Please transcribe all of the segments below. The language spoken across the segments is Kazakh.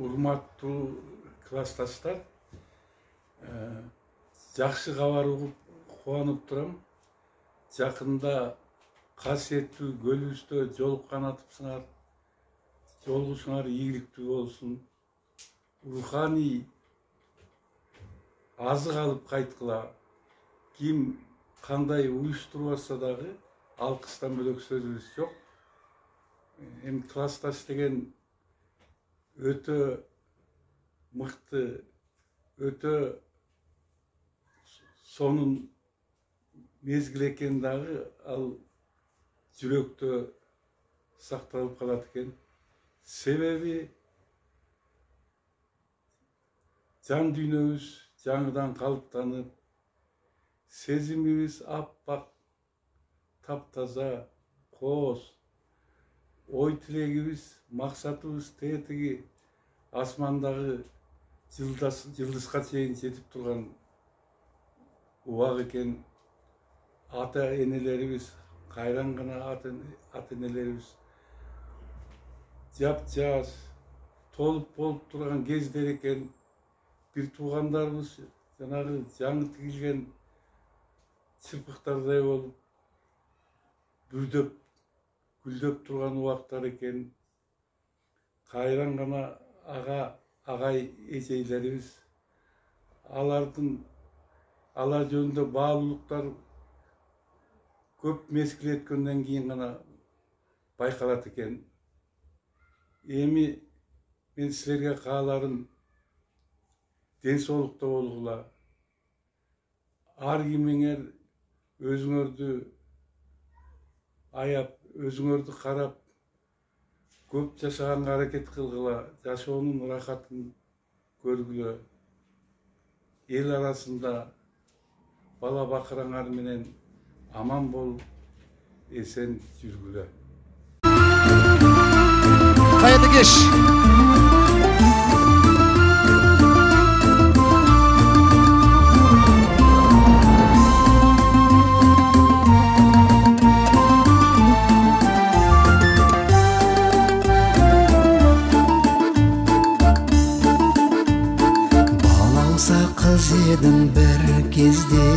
урматтуу классташтар, жакшы кабар угуп кубанып турам. Жакында касиеттүү көлүбүздө жолуккан атыпсыңар. Жолугушуңар ийгиликтүү болсун. Руханий азык алып кайткыла. Ким кандай уюштурбаса дагы алкыштан бөлөк сөзүбүз жок. Эми классташ деген өтө мыкты, өтө сонун мезгил экен дагы ал жүрөктө сакталып калат экен. Себеби жан дүйнөбүз жаңыдан калыптанып, сезимибиз аппак, таптаза, кооз, ой тилегибиз, максатыбыз тетиги асмандагы жылдызга чейин жетип турган убак экен. Ата энелерибиз, кайран гана ата энелерибиз жап-жаш толуп болуп турган кездер экен. Бир туугандарыбыз жанагы жаңы тигилген чырпыктардай болуп бүрдөп, гүлдөп турган убактар экен. Кайран гана агай эжейлерибиз, алар жөнүндө баалуулуктар көп мезгил өткөндөн кийин гана байкалат экен. Эми мен силерге кааларым ден соолукта болгула. Ар кимиңер өзүңөрдү аяп, өзүңөрдү карап, көп жашаганга аракет кылгыла, жашоонун рахатын көргүлө. Эл арасында бала бакыраңар менен аман болуп, эсен жүргүлө. Кайда кеш? Едім бір кезде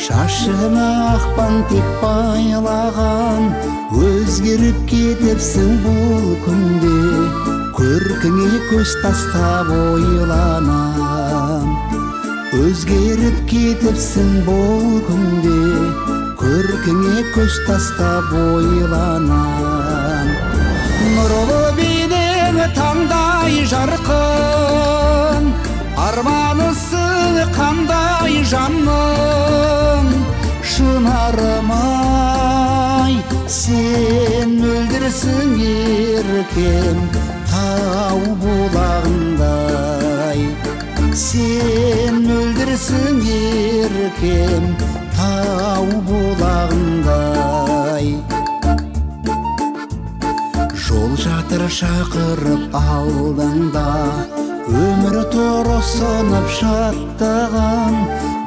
шашына ақпан тек байлаған, өзгеріп кетіпсің бұл күнде, көркіңе көз тастап ойланам. Өзгеріп кетіпсің бұл күнде, көркіңе көз тастап ойланам. Нұрлы бейнең таңдай жарқын, арманысың қандай жанның, шынарым-ай, сен мөлдірсің еркем тау бұлағындай. Сен мөлдірсің еркем тау бұлағындай. Жол жатыр шақырып алдыңда, өмір торысынып жаттаған,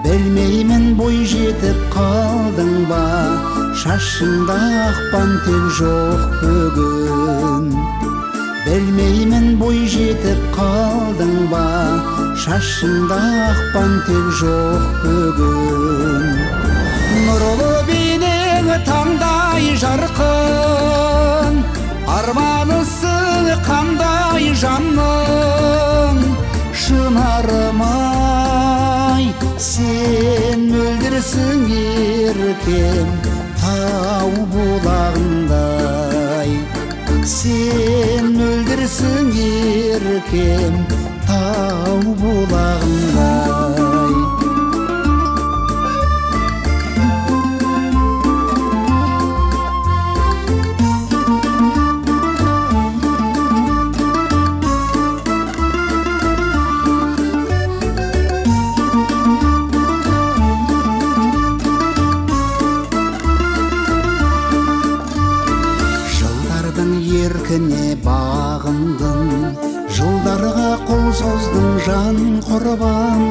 білмеймін бой жетіп қалдың ба, шашында ақпан тек жоқ бүгін. Білмеймін бой жетіп қалдың ба, шашында ақпан тек жоқ бүгін. Нұрлы бейнең таңдай жарқын, арманысың қандай жанның, шынарым-ай, сен мөлдірсің еркем тау бұлағындай. Сен мөлдірсің еркем тау бұлағындай. Еркіне бағындым, жылдарға қол создым жан құрбан,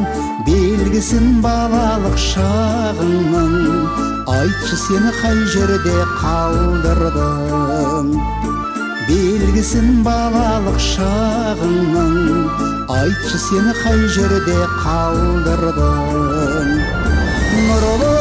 белгісін балалық шағыңның, айтшы сені қай жерде қалдырдым. белгісін балалық шағыңның. Айтшы сені қай жерде қалдырдың? Нұрлы